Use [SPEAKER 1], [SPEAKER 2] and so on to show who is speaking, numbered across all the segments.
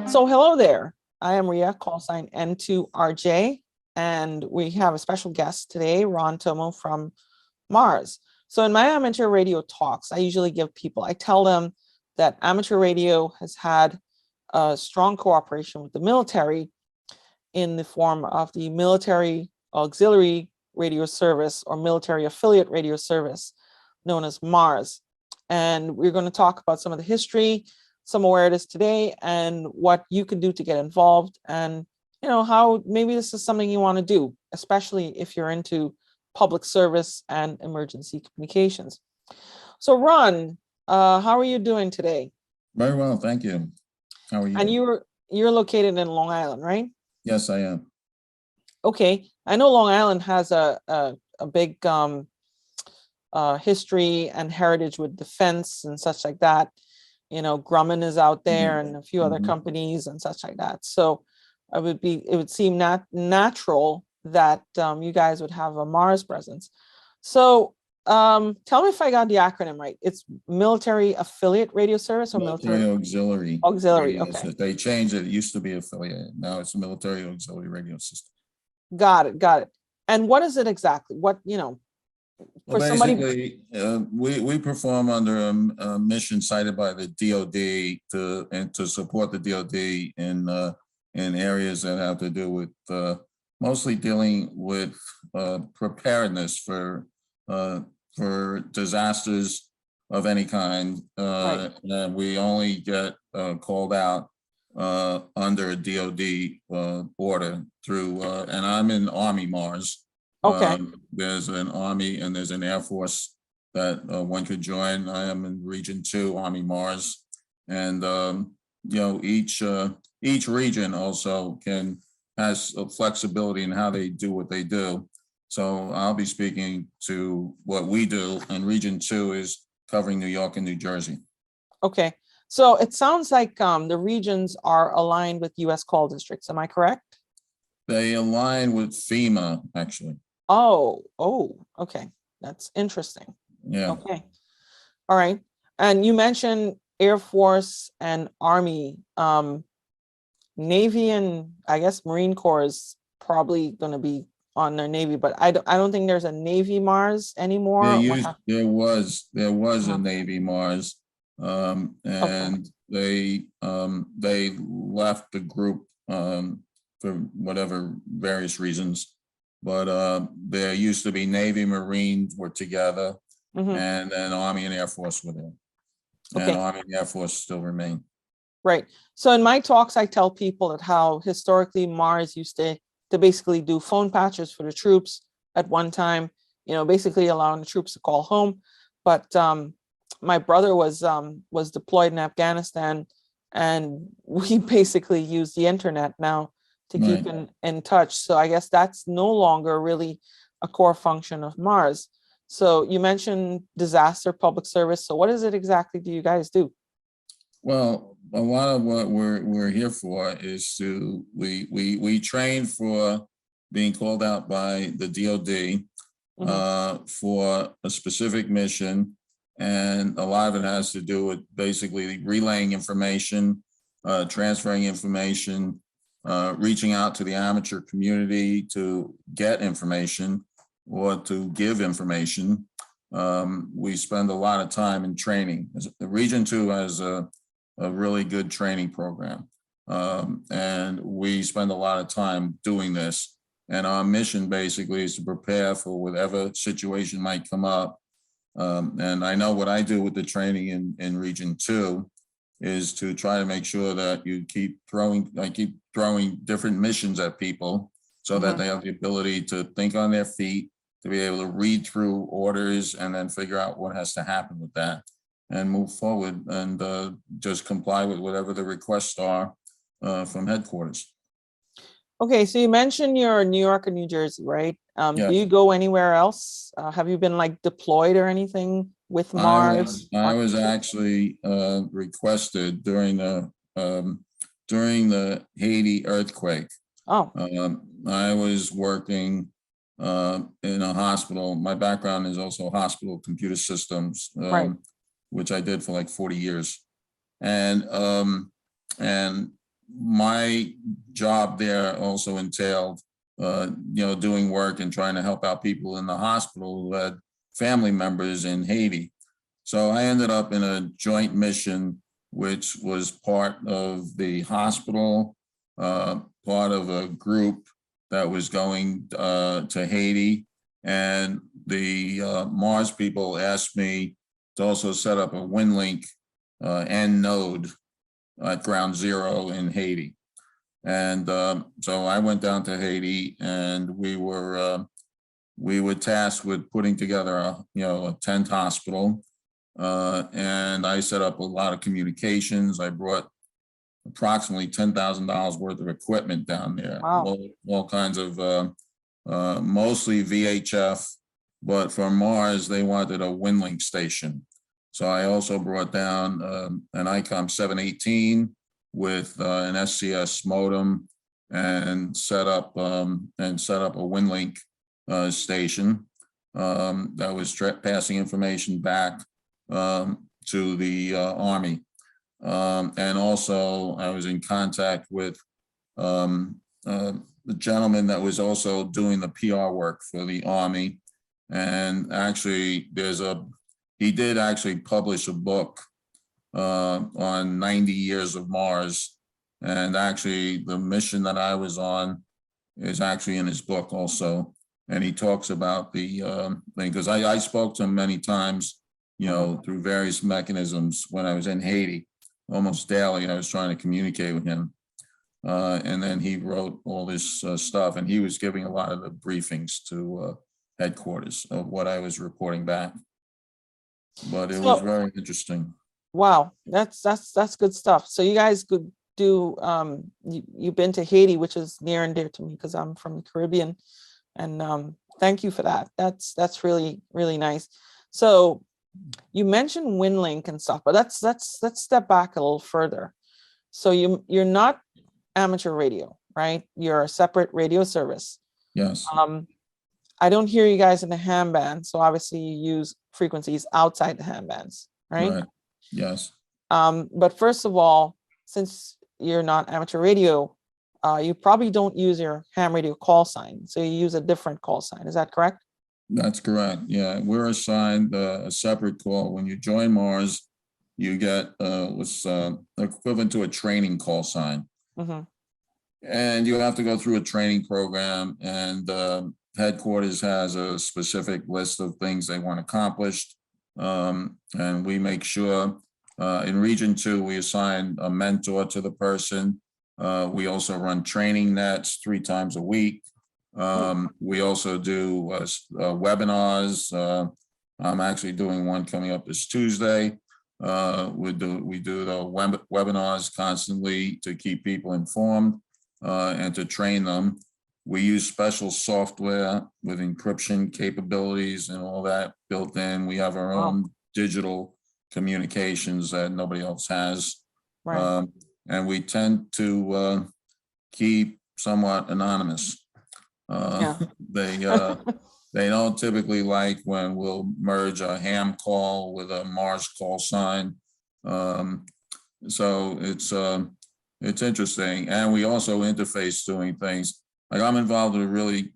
[SPEAKER 1] So hello there. I am Ria, call sign N2RJ, and we have a special guest today, Ron Tomo from Mars. So in my amateur radio talks, I usually I tell them that amateur radio has had a strong cooperation with the military in the form of the military auxiliary radio service or military affiliate radio service known as Mars. And we're going to talk about some of the history, some of where it is today, and what you can do to get involved, and how maybe this is something you want to do, especially if you're into public service and emergency communications. So Ron, how are you doing today?
[SPEAKER 2] Very well, thank you. How are you?
[SPEAKER 1] And you're located in Long Island, right?
[SPEAKER 2] Yes, I am.
[SPEAKER 1] Okay, I know Long Island has a big history and heritage with defense and such like that. Grumman is out there and a few other companies and such like that. So it would seem natural that you guys would have a Mars presence. So tell me if I got the acronym right. It's Military Affiliate Radio Service or
[SPEAKER 2] Military Auxiliary.
[SPEAKER 1] Auxiliary,
[SPEAKER 2] okay.
[SPEAKER 1] System.
[SPEAKER 2] They changed it. It used to be affiliate. Now it's a Military Auxiliary Radio System.
[SPEAKER 1] Got it. And what is it exactly?
[SPEAKER 2] Well, basically, we perform under a mission cited by the DoD to support the DoD in areas that have to do with mostly dealing with preparedness for disasters of any kind.
[SPEAKER 1] Right.
[SPEAKER 2] And we only get called out under a DoD order through, and I'm in Army Mars.
[SPEAKER 1] Okay.
[SPEAKER 2] There's an Army and there's an Air Force that one could join. I am in Region 2, Army Mars, and each region also has a flexibility in how they do what they do. So I'll be speaking to what we do, and Region 2 is covering New York and New Jersey.
[SPEAKER 1] Okay, so it sounds like the regions are aligned with U.S. call districts. Am I correct?
[SPEAKER 2] They align with FEMA, actually.
[SPEAKER 1] Oh, okay. That's interesting.
[SPEAKER 2] Yeah.
[SPEAKER 1] Okay. All right. And you mentioned Air Force and Army. Navy and I guess Marine Corps is probably going to be on their Navy, but I don't think there's a Navy Mars anymore.
[SPEAKER 2] There was a Navy Mars, and they left the group for whatever various reasons. But there used to be Navy, Marines were together, and then Army and Air Force were there. And Army and Air Force still remain.
[SPEAKER 1] Right. So in my talks, I tell people that how historically Mars used to basically do phone patches for the troops at one time, basically allowing the troops to call home. But my brother was deployed in Afghanistan, and we basically use the internet now to keep in touch. So I guess that's no longer really a core function of Mars. So you mentioned disaster public service. So what is it exactly do you guys do?
[SPEAKER 2] Well, a lot of what we're here for is we train for being called out by the DoD for a specific mission. And a lot of it has to do with basically relaying information, transferring information, reaching out to the amateur community to get information or to give information. We spend a lot of time in training. The Region 2 has a really good training program, and we spend a lot of time doing this. And our mission basically is to prepare for whatever situation might come up. And I know what I do with the training in Region 2 is to try to make sure that I keep throwing different missions at people so that they have the ability to think on their feet, to be able to read through orders and then figure out what has to happen with that and move forward and just comply with whatever the requests are from headquarters.
[SPEAKER 1] Okay, so you mentioned you're in New York and New Jersey, right?
[SPEAKER 2] Yes.
[SPEAKER 1] Do you go anywhere else? Have you been deployed or anything with Mars?
[SPEAKER 2] I was actually requested during the Haiti earthquake.
[SPEAKER 1] Oh.
[SPEAKER 2] I was working in a hospital. My background is also hospital computer systems, which I did for like 40 years. And my job there also entailed, doing work and trying to help out people in the hospital who had family members in Haiti. So I ended up in a joint mission, which was part of the hospital, part of a group that was going to Haiti. And the Mars people asked me to also set up a WinLink end node at ground zero in Haiti. And so I went down to Haiti, and we were tasked with putting together a tent hospital. And I set up a lot of communications. I brought approximately $10,000 worth of equipment down there.
[SPEAKER 1] Wow.
[SPEAKER 2] All kinds of, mostly VHF, but for Mars, they wanted a WinLink station. So I also brought down an ICOM 718 with an SCS modem and set up a WinLink station that was passing information back to the Army. And also I was in contact with the gentleman that was also doing the PR work for the Army. And actually he did actually publish a book on 90 years of Mars. And actually the mission that I was on is actually in his book also. And he talks about the thing, because I spoke to him many times, through various mechanisms when I was in Haiti. Almost daily, I was trying to communicate with him. And then he wrote all this stuff, and he was giving a lot of the briefings to headquarters of what I was reporting back. But it was very interesting.
[SPEAKER 1] Wow, that's good stuff. So you guys could do, you've been to Haiti, which is near and dear to me because I'm from the Caribbean. And thank you for that. That's really, really nice. So you mentioned WinLink and stuff, but let's step back a little further. So you're not amateur radio, right? You're a separate radio service.
[SPEAKER 2] Yes.
[SPEAKER 1] I don't hear you guys in the ham band, so obviously you use frequencies outside the ham bands, right?
[SPEAKER 2] Right. Yes.
[SPEAKER 1] But first of all, since you're not amateur radio, you probably don't use your ham radio call sign, so you use a different call sign. Is that correct?
[SPEAKER 2] That's correct. Yeah, we're assigned a separate call. When you join Mars, you get what's equivalent to a training call sign.
[SPEAKER 1] Mm-hmm.
[SPEAKER 2] And you have to go through a training program, and headquarters has a specific list of things they want accomplished. And we make sure in Region 2, we assign a mentor to the person. We also run training nets 3 times a week. We also do webinars. I'm actually doing one coming up this Tuesday. We do the webinars constantly to keep people informed and to train them. We use special software with encryption capabilities and all that built in. We have our own digital communications that nobody else has.
[SPEAKER 1] Right.
[SPEAKER 2] And we tend to keep somewhat anonymous. They don't typically like when we'll merge a ham call with a Mars call sign. So it's interesting. And we also interface doing things. Like I'm involved in a really,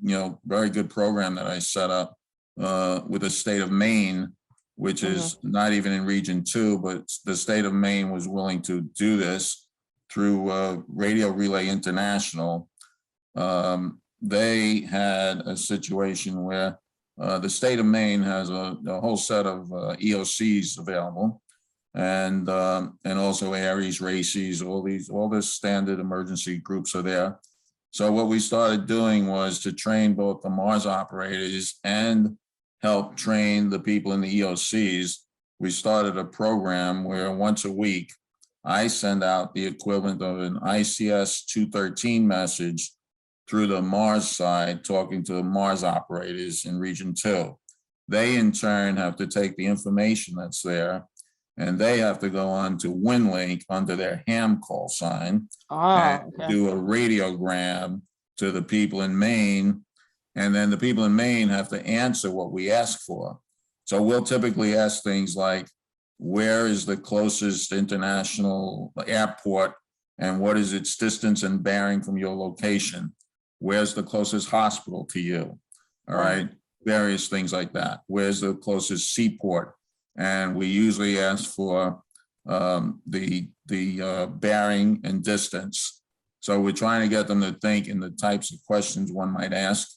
[SPEAKER 2] very good program that I set up with the state of Maine, which is not even in Region 2, but the state of Maine was willing to do this through Radio Relay International. They had a situation where the state of Maine has a whole set of EOCs available, and also Aries, RACES, all the standard emergency groups are there. So what we started doing was to train both the Mars operators and help train the people in the EOCs. We started a program where once a week, I send out the equivalent of an ICS 213 message through the Mars side, talking to the Mars operators in Region 2. They in turn have to take the information that's there, and they have to go on to WinLink under their ham call sign and do a radiogram to the people in Maine. And then the people in Maine have to answer what we ask for. So we'll typically ask things like, where is the closest international airport and what is its distance and bearing from your location? Where's the closest hospital to you? All right, various things like that. Where's the closest seaport? And we usually ask for the bearing and distance. So we're trying to get them to think in the types of questions one might ask.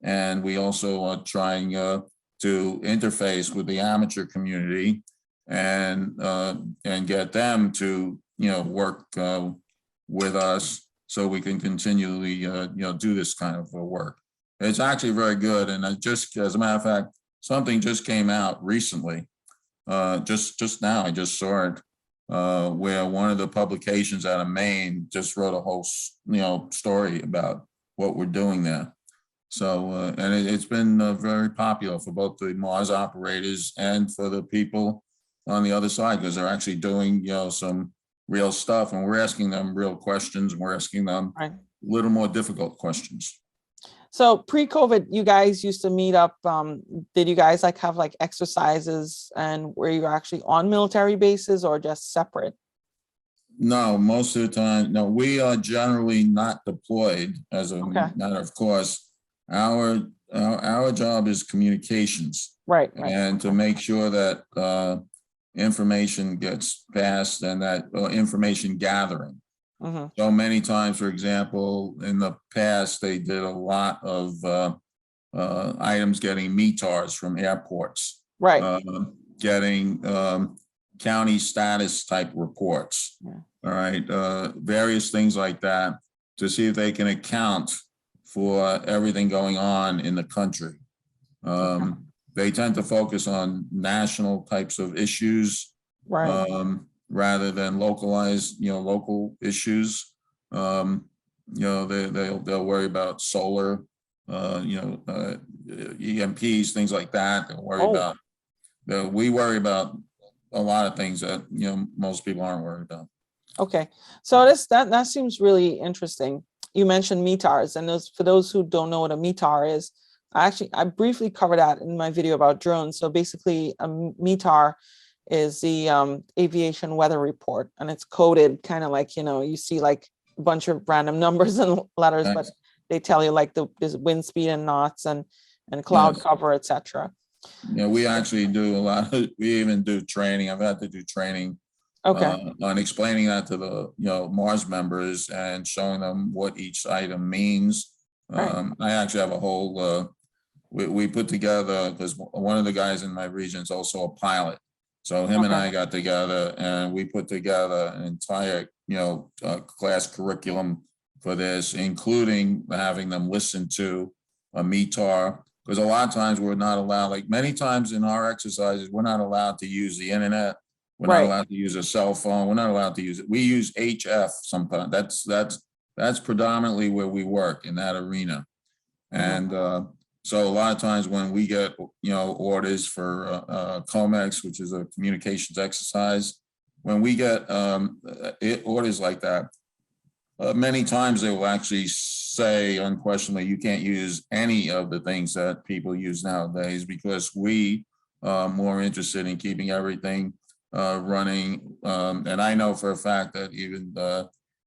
[SPEAKER 2] And we also are trying to interface with the amateur community and get them to, work with us so we can continually, do this kind of work. It's actually very good. And as a matter of fact, something just came out recently. Just now, I just saw it, where one of the publications out of Maine just wrote a whole, story about what we're doing there. So, and it's been very popular for both the Mars operators and for the people on the other side, because they're actually doing, some real stuff, and we're asking them real questions, and we're asking them a little more difficult questions.
[SPEAKER 1] So pre-COVID, you guys used to meet up. Did you guys have exercises and were you actually on military bases or just separate?
[SPEAKER 2] No, most of the time, no, we are generally not deployed as a matter of course. Our job is communications. Right. And to make sure that information gets passed and that information gathering. So many times, for example, in the past, they did a lot of items getting METARs from airports, getting county status type reports, all right, various things like that to see if they can account for everything going on in the country. They tend to focus on national types of issues, rather than localized, local issues. They'll worry about solar, EMPs, things like that. They'll worry about. We worry about a lot of things that most people aren't worried about. Okay,
[SPEAKER 1] so that seems really interesting. You mentioned METARs, and for those who don't know what a METAR is, I briefly covered that in my video about drones. So basically, a METAR is the aviation weather report, and it's coded kind of like, you see a bunch of random numbers and letters, but they tell you the wind speed and knots and cloud cover, etc.
[SPEAKER 2] Yeah, we actually do a lot of, we even do training. I've had to do training on explaining that to the Mars members and showing them what each item means. I actually have a whole we put together, because one of the guys in my region is also a pilot. So him and I got together and we put together an entire, class curriculum for this, including having them listen to a METAR, because a lot of times we're not allowed, many times in our exercises, we're not allowed to use the internet. We're not allowed to use a cell phone. We're not allowed to use it. We use HF sometimes. That's predominantly where we work, in that arena. And so a lot of times when we get, orders for COMEX, which is a communications exercise, when we get orders like that, many times they will actually say unquestionably, you can't use any of the things that people use nowadays, because we are more interested in keeping everything running. And I know for a fact that even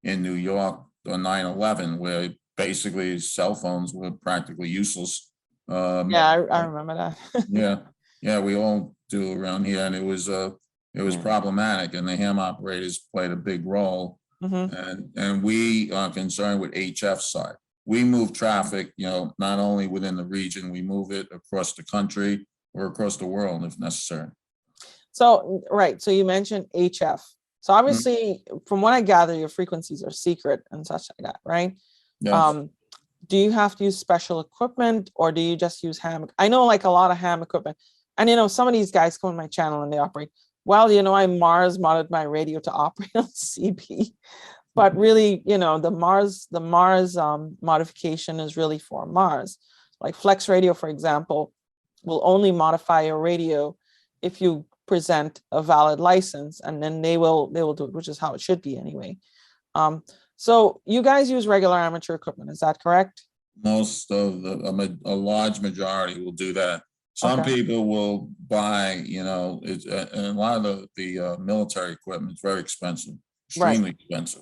[SPEAKER 2] in New York on 9/11, where basically cell phones were practically useless.
[SPEAKER 1] I remember that.
[SPEAKER 2] Yeah, we all do around here, and it was problematic, and the ham operators played a big role. And we are concerned with HF side. We move traffic, not only within the region, we move it across the country or across the world if necessary.
[SPEAKER 1] So, so you mentioned HF. So obviously, from what I gather, your frequencies are secret and such like that, right? Yes. Do you have to use special equipment, or do you just use ham? I know a lot of ham equipment, and some of these guys come on my channel and they operate. Well, I Mars modded my radio to operate on CB, but really, the Mars modification is really for Mars. Like Flex Radio, for example, will only modify your radio if you present a valid license, and then they will do it, which is how it should be anyway. So you guys use regular amateur equipment, is that correct?
[SPEAKER 2] Most of a large majority will do that. Some people will buy, and a lot of the military equipment is very expensive, extremely expensive.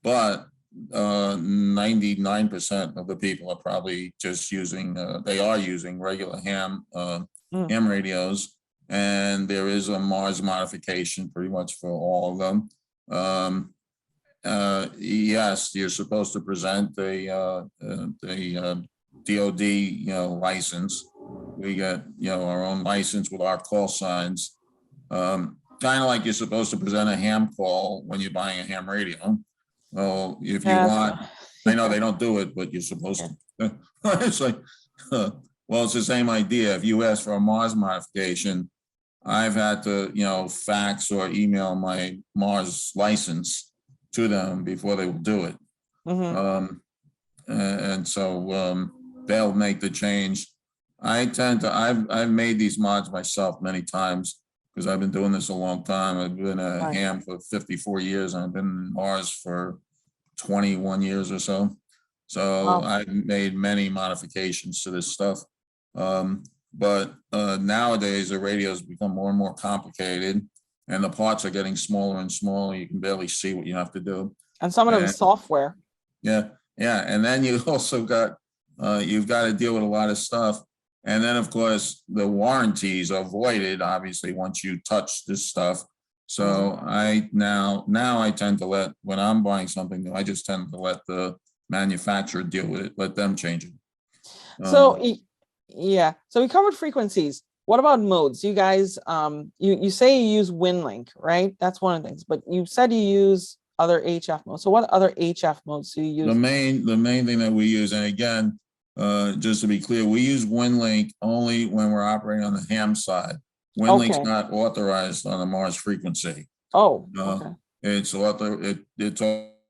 [SPEAKER 2] But 99% of the people are probably just using, they are using regular ham radios. And there is a Mars modification pretty much for all of them. Yes, you're supposed to present a DOD, license. We got, our own license with our call signs. Kind of like you're supposed to present a ham call when you're buying a ham radio. Well, if you want, I know they don't do it, but you're supposed to. It's like, well, it's the same idea. If you ask for a Mars modification, I've had to, fax or email my Mars license to them before they will do it. And so they'll make the change. I've made these mods myself many times because I've been doing this a long time. I've been a ham for 54 years and I've been in Mars for 21 years or so. So I've made many modifications to this stuff. But nowadays the radios become more and more complicated and the parts are getting smaller and smaller. You can barely see what you have to do.
[SPEAKER 1] And some of them software.
[SPEAKER 2] Yeah. And then you also got, you've got to deal with a lot of stuff. And then of course the warranties are voided, obviously, once you touch this stuff. So I tend to when I'm buying something new, I just tend to let the manufacturer deal with it, let them change it.
[SPEAKER 1] So yeah, so we covered frequencies. What about modes? You guys, you say you use WinLink, right? That's one of the things, but you said you use other HF modes. So what other HF modes do you use?
[SPEAKER 2] The main thing that we use, and again, just to be clear, we use WinLink only when we're operating on the ham side. WinLink's not authorized on the Mars frequency.
[SPEAKER 1] Okay.
[SPEAKER 2] It's on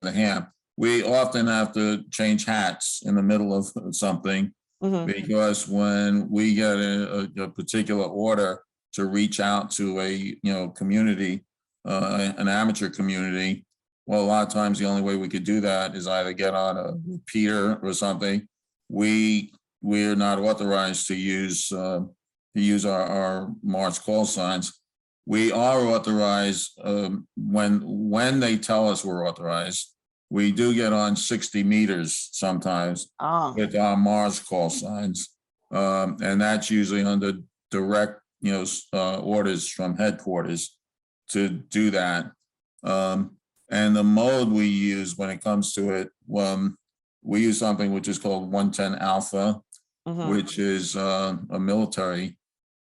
[SPEAKER 2] the ham. We often have to change hats in the middle of something because when we get a particular order to reach out to a community, an amateur community, well, a lot of times the only way we could do that is either get on a repeater or something. We're not authorized to use our Mars call signs. We are authorized when they tell us we're authorized. We do get on 60 meters sometimes with our Mars call signs, and that's usually under direct orders from headquarters to do that. And the mode we use when it comes to it, we use something which is called 110 Alpha, which is a military,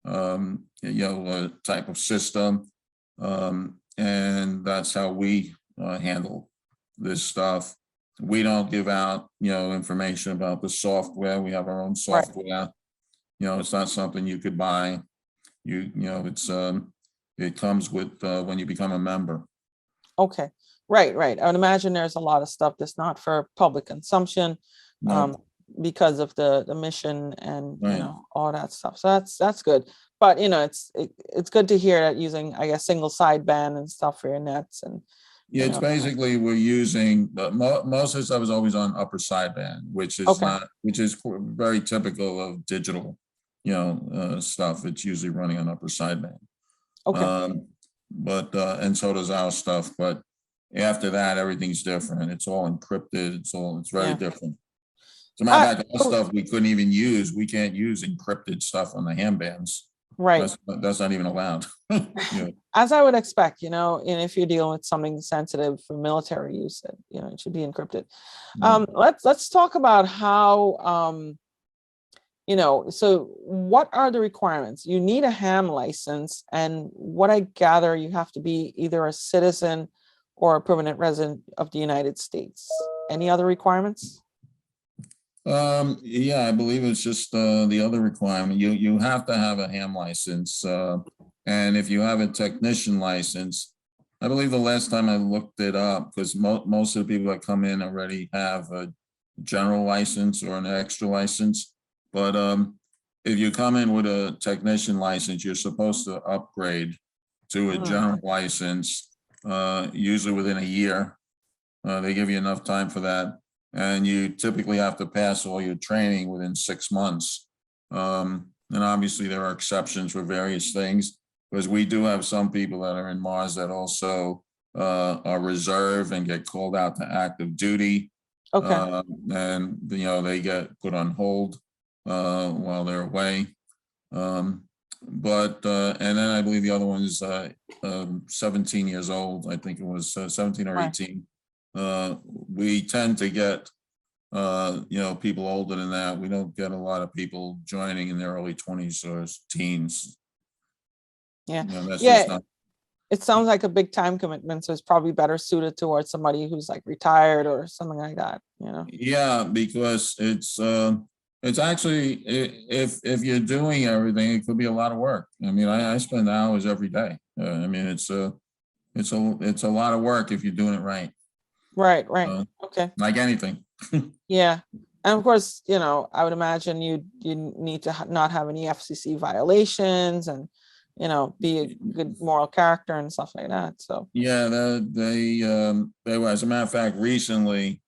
[SPEAKER 2] type of system, and that's how we handle this stuff. We don't give out, information about the software. We have our own software. It's not something you could buy. It comes with when you become a member.
[SPEAKER 1] Okay. Right. I would imagine there's a lot of stuff that's not for public consumption because of the mission and all that stuff. So that's good. But it's good to hear that using, I guess, single sideband and stuff for your nets and
[SPEAKER 2] it's basically we're using most of the stuff is always on upper sideband, which is very typical of digital stuff. It's usually running on upper sideband. But and so does our stuff, but after that, everything's different. It's all encrypted. It's very different. As a matter of fact, all stuff we couldn't even use. We can't use encrypted stuff on the ham bands.
[SPEAKER 1] Right.
[SPEAKER 2] That's not even allowed.
[SPEAKER 1] As I would expect, and if you're dealing with something sensitive for military use, it should be encrypted. Let's talk about how, so what are the requirements? You need a ham license, and what I gather, you have to be either a citizen or a permanent resident of the United States. Any other requirements?
[SPEAKER 2] I believe it's just the other requirement. You have to have a ham license, and if you have a technician license, I believe the last time I looked it up, because most of the people that come in already have a general license or an extra license. But if you come in with a technician license, you're supposed to upgrade to a general license, usually within a year. They give you enough time for that. And you typically have to pass all your training within 6 months. And obviously there are exceptions for various things, because we do have some people that are in Mars that also are reserve and get called out to active duty.
[SPEAKER 1] Okay.
[SPEAKER 2] And they get put on hold while they're away. And then I believe the other one is 17 years old. I think it was 17 or 18. We tend to get people older than that. We don't get a lot of people joining in their early 20s or teens.
[SPEAKER 1] Yeah.
[SPEAKER 2] That's
[SPEAKER 1] Yeah.
[SPEAKER 2] just not.
[SPEAKER 1] It sounds like a big time commitment, so it's probably better suited towards somebody who's like retired or something like that,
[SPEAKER 2] Yeah, because it's actually, if you're doing everything, it could be a lot of work. I mean, I spend hours every day. I mean, it's a lot of work if you're doing it right.
[SPEAKER 1] Right. Okay.
[SPEAKER 2] Like anything.
[SPEAKER 1] Yeah. And of course, I would imagine you need to not have any FCC violations and, be a good moral character and stuff like that. So
[SPEAKER 2] Yeah, they were, as a matter of fact, recently,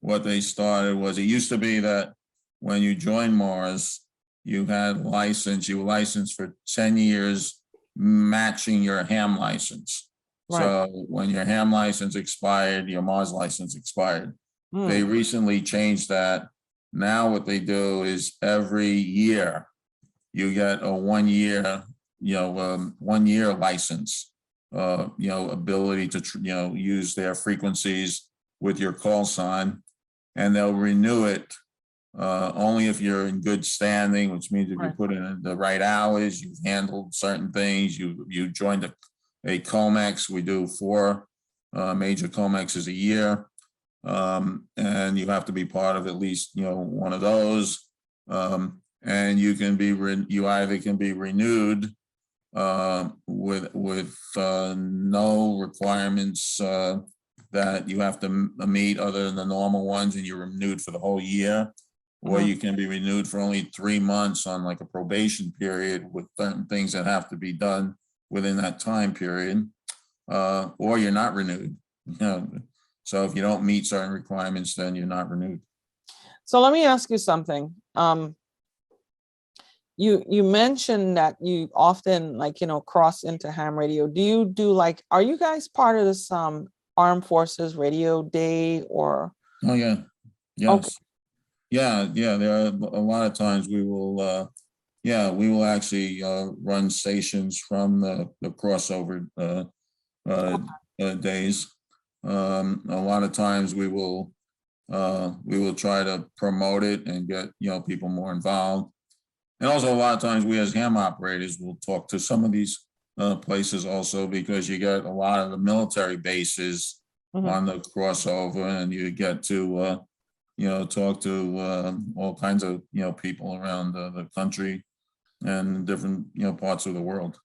[SPEAKER 2] what they started was, it used to be that when you joined Mars, you were licensed for 10 years, matching your ham license.
[SPEAKER 1] right.
[SPEAKER 2] So when your ham license expired, your Mars license expired. They recently changed that. Now what they do is every year you get a 1 year, 1 year license, ability to, use their frequencies with your call sign, and they'll renew it only if you're in good standing, which means if you put in the right hours, you've handled certain things, you joined a COMEX. We do 4 major COMEXs a year. And you have to be part of at least, one of those. And you either can be renewed with no requirements that you have to meet other than the normal ones, and you're renewed for the whole year, or you can be renewed for only 3 months on like a probation period with certain things that have to be done within that time period, or you're not renewed. So if you don't meet certain requirements, then you're not renewed.
[SPEAKER 1] So let me ask you something. You mentioned that you often cross into ham radio. Do you do are you guys part of this Armed Forces Radio Day or?
[SPEAKER 2] Oh yeah, yes. Okay. Yeah. There are a lot of times we will actually run stations from the crossover days. A lot of times we will try to promote it and get people more involved. And also a lot of times we as ham operators will talk to some of these places also, because you get a lot of the military bases on the crossover, and you get to talk to all kinds of people around the country and different parts of the world.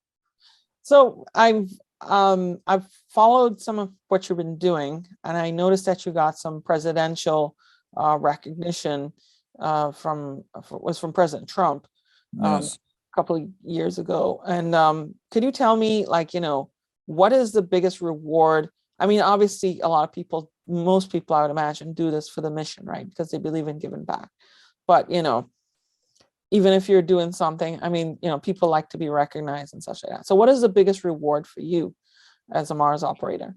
[SPEAKER 1] So I've followed some of what you've been doing, and I noticed that you got some presidential recognition from President Trump a couple of years ago. And could you tell me, what is the biggest reward? I mean, obviously, most people, I would imagine, do this for the mission, right? Because they believe in giving back. But even if you're doing something, I mean, people like to be recognized and such like that. So what is the biggest reward for you as a Mars operator?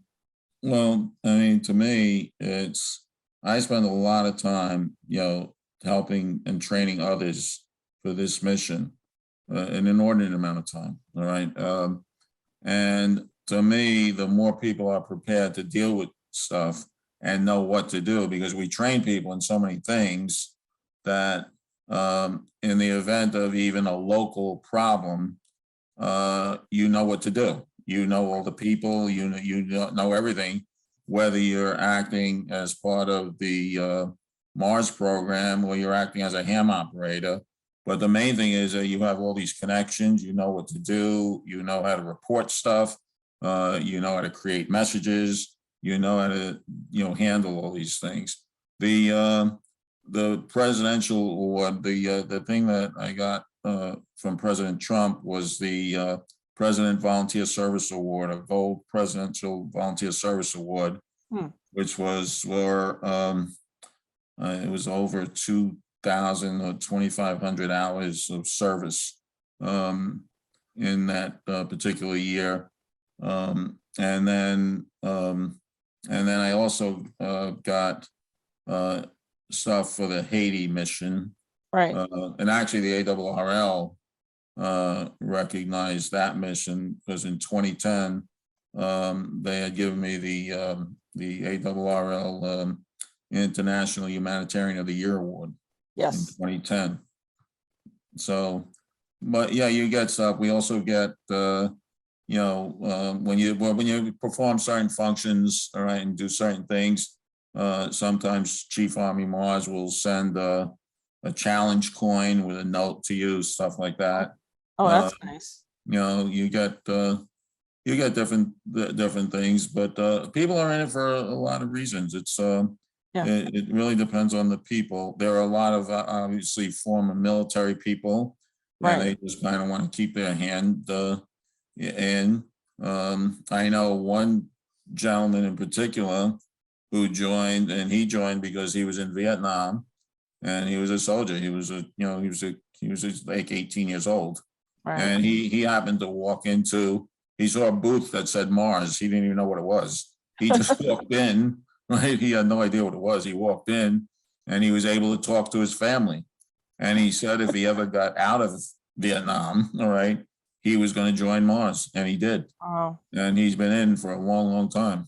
[SPEAKER 2] Well, I mean, to me, I spend a lot of time, helping and training others for this mission, an inordinate amount of time. All right. And to me, the more people are prepared to deal with stuff and know what to do, because we train people in so many things that in the event of even a local problem, you know what to do. You know all the people, you know everything, whether you're acting as part of the Mars program or you're acting as a ham operator. But the main thing is that you have all these connections, you know what to do, you know how to report stuff, you know how to create messages, you know how to handle all these things. The presidential award, the thing that I got from President Trump was the President Volunteer Service Award, a Gold Presidential Volunteer Service Award, which was for it was over 2,000 or 2,500 hours of service in that particular year. And then I also got stuff for the Haiti mission.
[SPEAKER 1] Right.
[SPEAKER 2] And actually the ARRL recognized that mission because in 2010, they had given me the ARRL International Humanitarian of the Year Award in
[SPEAKER 1] Yes.
[SPEAKER 2] 2010. So, but yeah, you get stuff. We also get, when you perform certain functions, all right, and do certain things, sometimes Chief Army Mars will send a challenge coin with a note to you, stuff like that.
[SPEAKER 1] Oh, that's nice.
[SPEAKER 2] You get different things, but people are in it for a lot of reasons. It really depends on the people. There are a lot of obviously former military people, and they just kind of want to keep their hand in. I know one gentleman in particular who joined, and he joined because he was in Vietnam, and he was a soldier. He was like 18 years old, and he happened to walk into. He saw a booth that said Mars. He didn't even know what it was. He just walked in. Right, he had no idea what it was. He walked in, and he was able to talk to his family. And he said if he ever got out of Vietnam, all right, he was going to join Mars, and he did.
[SPEAKER 1] Wow.
[SPEAKER 2] And he's been in for a long, long time.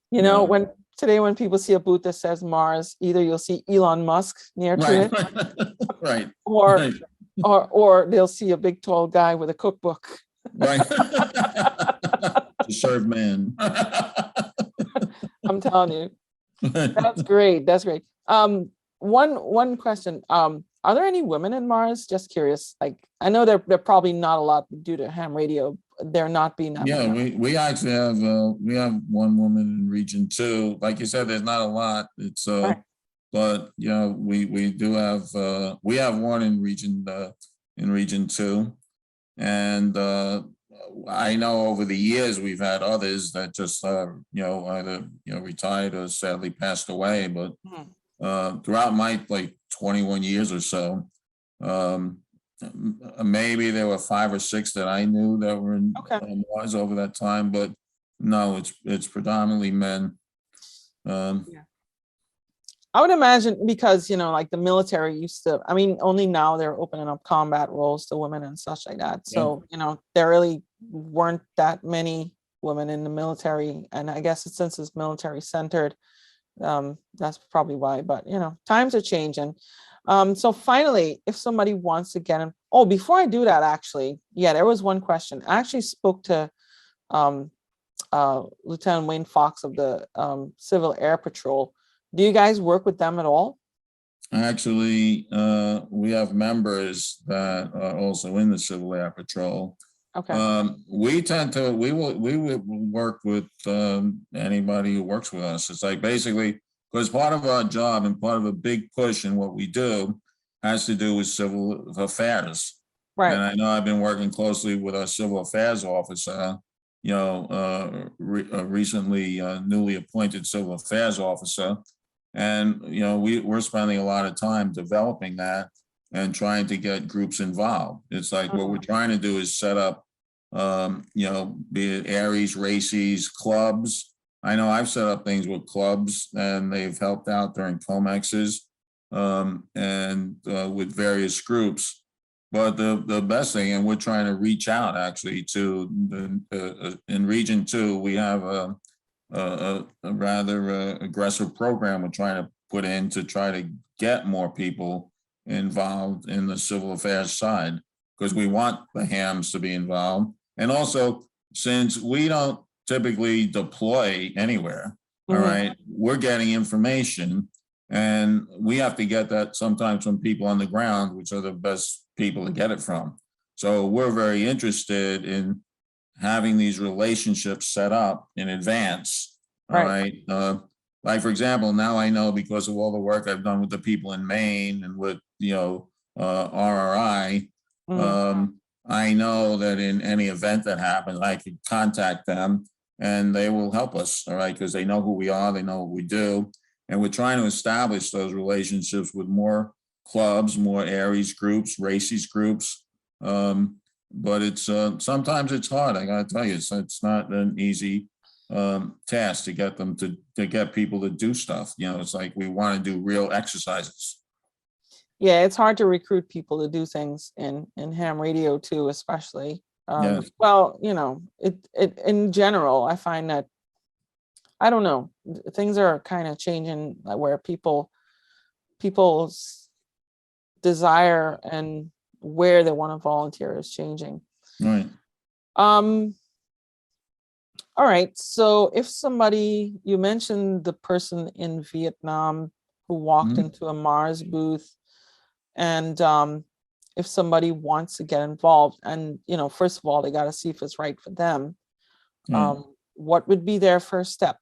[SPEAKER 1] When people see a booth that says Mars, either you'll see Elon Musk near to it,
[SPEAKER 2] right,
[SPEAKER 1] or they'll see a big tall guy with a cookbook.
[SPEAKER 2] Right. To serve man.
[SPEAKER 1] I'm telling you. That's great. That's great. One question. Are there any women in Mars? Just curious. Like, I know they're probably not a lot due to ham radio. They're not being that
[SPEAKER 2] Yeah, we actually have one woman in region 2. Like you said, there's not a lot. It's but we do have we have one in region 2. And I know over the years we've had others that just either retired or sadly passed away. But throughout my 21 years or so, maybe there were 5 or 6 that I knew that were in Mars over that time. But no, it's predominantly men.
[SPEAKER 1] I would imagine because, like the military used to, only now they're opening up combat roles to women and such like that. So, there really weren't that many women in the military. And I guess since it's military centered, that's probably why, but times are changing. So finally, if somebody wants to get in, before I do that, actually, there was one question. I actually spoke to Lieutenant Wayne Fox of the Civil Air Patrol. Do you guys work with them at all?
[SPEAKER 2] Actually, we have members that are also in the Civil Air Patrol.
[SPEAKER 1] Okay.
[SPEAKER 2] We will work with anybody who works with us. It's like basically because part of our job and part of a big push in what we do has to do with civil affairs.
[SPEAKER 1] Right.
[SPEAKER 2] And I know I've been working closely with our civil affairs officer, recently newly appointed civil affairs officer. And, we're spending a lot of time developing that and trying to get groups involved. It's like what we're trying to do is set up, be it Aries, races, clubs. I know I've set up things with clubs and they've helped out during COMEXs and with various groups. But the best thing, and we're trying to reach out actually to in Region 2, we have a rather aggressive program we're trying to put in to try to get more people involved in the civil affairs side because we want the hams to be involved. And also, since we don't typically deploy anywhere, all right, we're getting information and we have to get that sometimes from people on the ground, which are the best people to get it from. So we're very interested in having these relationships set up in advance. All right. Like, for example, now I know because of all the work I've done with the people in Maine and with, RRI, I know that in any event that happens, I could contact them and they will help us. All right. Because they know who we are. They know what we do. And we're trying to establish those relationships with more clubs, more Aries groups, races groups. but it's sometimes it's hard. I gotta tell you, it's not an easy task to get them to get people to do stuff. You know, it's like we want to do real exercises.
[SPEAKER 1] Yeah, it's hard to recruit people to do things in ham radio too, especially.
[SPEAKER 2] Yes,
[SPEAKER 1] Well, you know, it in general, I find that I don't know, things are kind of changing where people's desire and where they want to volunteer is changing.
[SPEAKER 2] right.
[SPEAKER 1] Um, all right. So if somebody, you mentioned the person in Vietnam who walked
[SPEAKER 2] Mhm.
[SPEAKER 1] into a Mars booth, and if somebody wants to get involved, and you know, first of all, they got to see if it's right for them.
[SPEAKER 2] Right.
[SPEAKER 1] What would be their first step?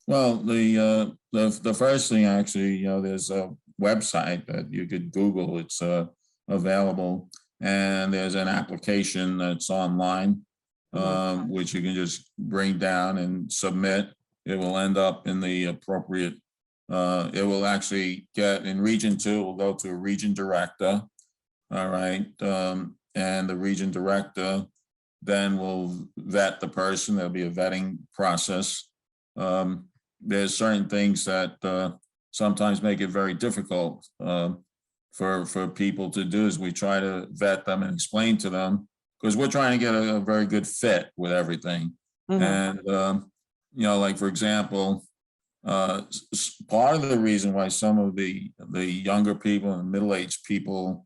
[SPEAKER 2] Well, the first thing actually, you know, there's a website that you could Google. It's available, and there's an application that's online,
[SPEAKER 1] Mhm.
[SPEAKER 2] which you can just bring down and submit. It will end up in the appropriate. It will actually get in Region 2. It will go to a region director. All right, and the region director then will vet the person. There'll be a vetting process. Um, there's certain things that sometimes make it very difficult for people to do. Is we try to vet them and explain to them, because we're trying to get a very good fit with everything.
[SPEAKER 1] Mhm.
[SPEAKER 2] And you know, like for example, part of the reason why some of the younger people and middle-aged people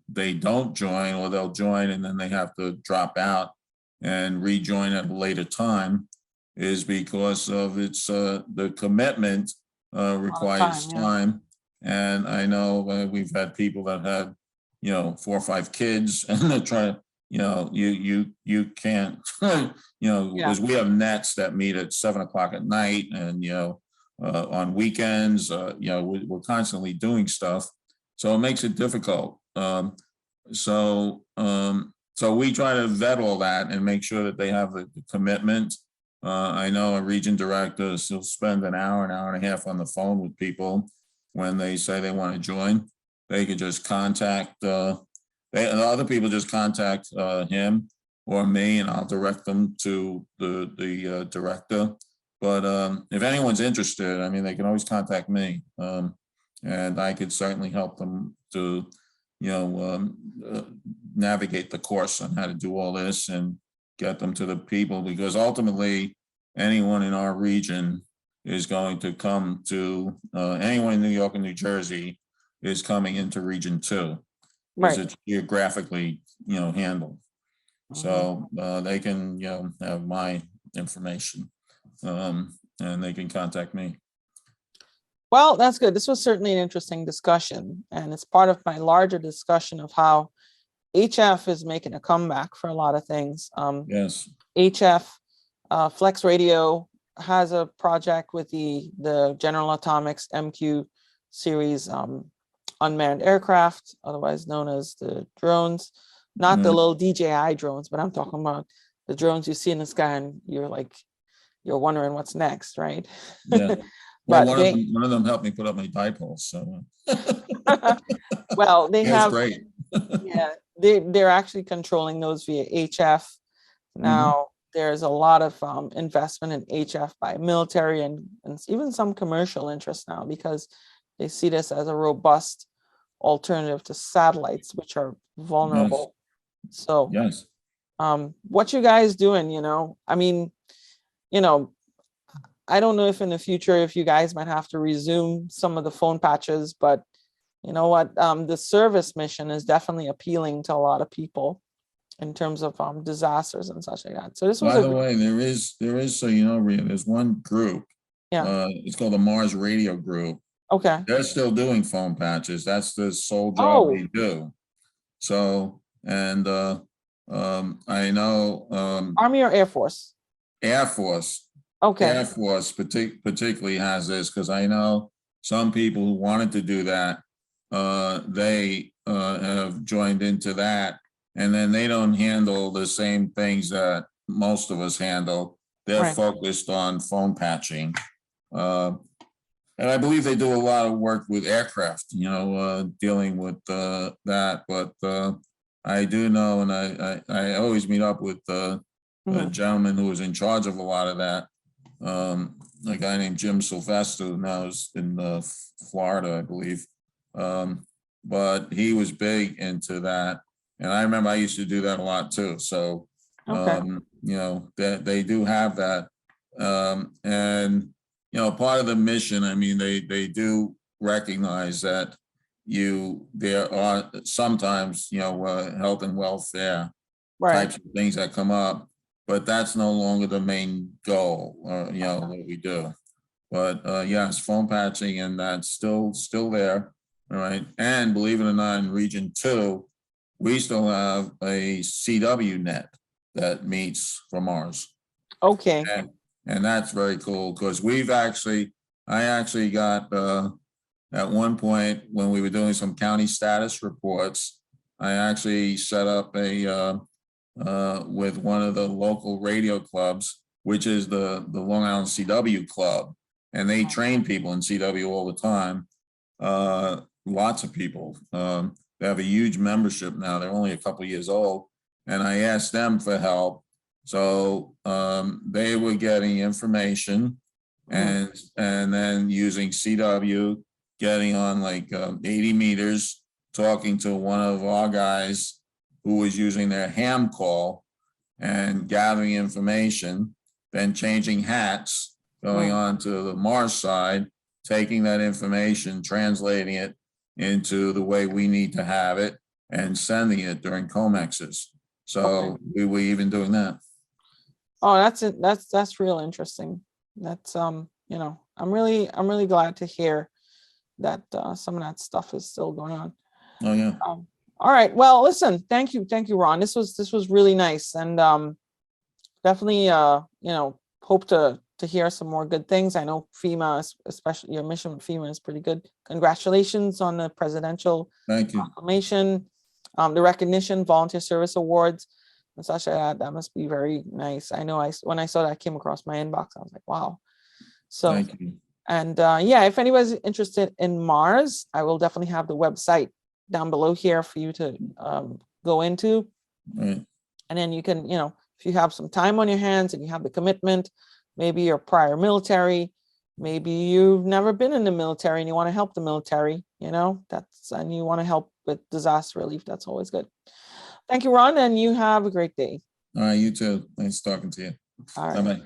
[SPEAKER 2] they don't join, or they'll join and then they have to drop out and rejoin at a later time, is because of its the commitment
[SPEAKER 1] A lot of time,
[SPEAKER 2] requires
[SPEAKER 1] yeah.
[SPEAKER 2] time. And I know we've had people that had, you know, 4 or 5 kids, and they're trying, you know, you can't, you know,
[SPEAKER 1] Yeah.
[SPEAKER 2] because we have nets that meet at 7 o'clock at night, and you know, on weekends, you know, we're constantly doing stuff, so it makes it difficult. So we try to vet all that and make sure that they have the commitment. I know a region director will spend an hour and a half on the phone with people when they say they want to join. They could just contact, the other people just contact him or me, and I'll direct them to the director. But if anyone's interested, I mean, they can always contact me, and I could certainly help them to, you know, navigate the course on how to do all this and get them to the people, because ultimately anyone in our region is going to come to, anyone in New York and New Jersey is coming into Region 2, because
[SPEAKER 1] Right.
[SPEAKER 2] it's geographically, you know, handled.
[SPEAKER 1] Mhm.
[SPEAKER 2] So they can, you know, have my information, and they can contact me.
[SPEAKER 1] Well, that's good. This was certainly an interesting discussion, and it's part of my larger discussion of how HF is making a comeback for a lot of things.
[SPEAKER 2] Yes.
[SPEAKER 1] HF, Flex Radio has a project with the General Atomics MQ series unmanned aircraft, otherwise known as the drones, not the little DJI drones, but I'm talking about the drones you see in the sky and you're wondering what's next, right?
[SPEAKER 2] Yeah. Well,
[SPEAKER 1] But they,
[SPEAKER 2] one of them helped me put up my dipoles. So
[SPEAKER 1] well, they
[SPEAKER 2] yeah, it's
[SPEAKER 1] have,
[SPEAKER 2] great.
[SPEAKER 1] yeah, they're actually controlling those via HF.
[SPEAKER 2] Mhm.
[SPEAKER 1] Now, there's a lot of investment in HF by military and even some commercial interest now, because they see this as a robust alternative to satellites, which are
[SPEAKER 2] Yes.
[SPEAKER 1] vulnerable. So,
[SPEAKER 2] Yes.
[SPEAKER 1] what you guys doing, you know, I mean, you know, I don't know if in the future, if you guys might have to resume some of the phone patches, but you know what, the service mission is definitely appealing to a lot of people in terms of disasters and such like that. So this was
[SPEAKER 2] By
[SPEAKER 1] a
[SPEAKER 2] the way, there is, so you know, Rhea, there's one group.
[SPEAKER 1] yeah,
[SPEAKER 2] It's called the Mars Radio Group.
[SPEAKER 1] okay.
[SPEAKER 2] They're still doing phone patches. That's the sole job
[SPEAKER 1] Oh,
[SPEAKER 2] they do. So, and I know
[SPEAKER 1] Army or Air Force?
[SPEAKER 2] Air Force,
[SPEAKER 1] Okay,
[SPEAKER 2] particularly has this, because I know some people who wanted to do that, they have joined into that, and then they don't handle the same things that most of us handle. They're
[SPEAKER 1] right.
[SPEAKER 2] focused on phone patching. Uh, and I believe they do a lot of work with aircraft, you know, dealing with that. But I do know, and I always meet up with a gentleman who was in charge of a lot of that. A guy named Jim Sylvester, who now is in Florida, I believe. But he was big into that. And I remember I used to do that a lot too. So, you know, that they do have that. And, you know, part of the mission, I mean, they do recognize that there are sometimes, you know, health and welfare types of things that come up, but that's no longer the main goal, you know, what we do. But yes, phone patching, and that's still there. All right. And believe it or not, in Region 2, we still have a CW net that meets from ours.
[SPEAKER 1] Okay.
[SPEAKER 2] And that's very cool, because I actually got, at one point when we were doing some county status reports, I actually set up with one of the local radio clubs, which is the Long Island CW club. And they train people in CW all the time. Lots of people. They have a huge membership now. They're only a couple years old. And I asked them for help. So they were getting information and then using CW, getting on like 80 meters, talking to one of our guys who was using their ham call and gathering information, then changing hats, going on to the Mars side, taking that information, translating it into the way we need to have it, and sending it during COMEXs. So we were even doing that.
[SPEAKER 1] Oh, that's it. That's real interesting. That's you know, I'm really glad to hear that some of that stuff is still going on.
[SPEAKER 2] Oh yeah.
[SPEAKER 1] All right. Well, listen, thank you, Ron. This was really nice, and definitely you know, hope to hear some more good things. I know FEMA, especially your mission with FEMA, is pretty good. Congratulations on the presidential proclamation, the recognition, volunteer service awards, and such like that. That must be very nice. I know when I saw that came across my inbox, I was like, wow. So,
[SPEAKER 2] Thank you.
[SPEAKER 1] and yeah, if anybody's interested in Mars, I will definitely have the website down below here for you to go into.
[SPEAKER 2] Right.
[SPEAKER 1] And then you can, you know, if you have some time on your hands and you have the commitment, maybe you're prior military, maybe you've never been in the military and you want to help the military, you know, and you want to help with disaster relief, that's always good. Thank you, Ron, and you have a great day.
[SPEAKER 2] All right, you too. Nice talking to you.
[SPEAKER 1] All right.
[SPEAKER 2] Bye-bye.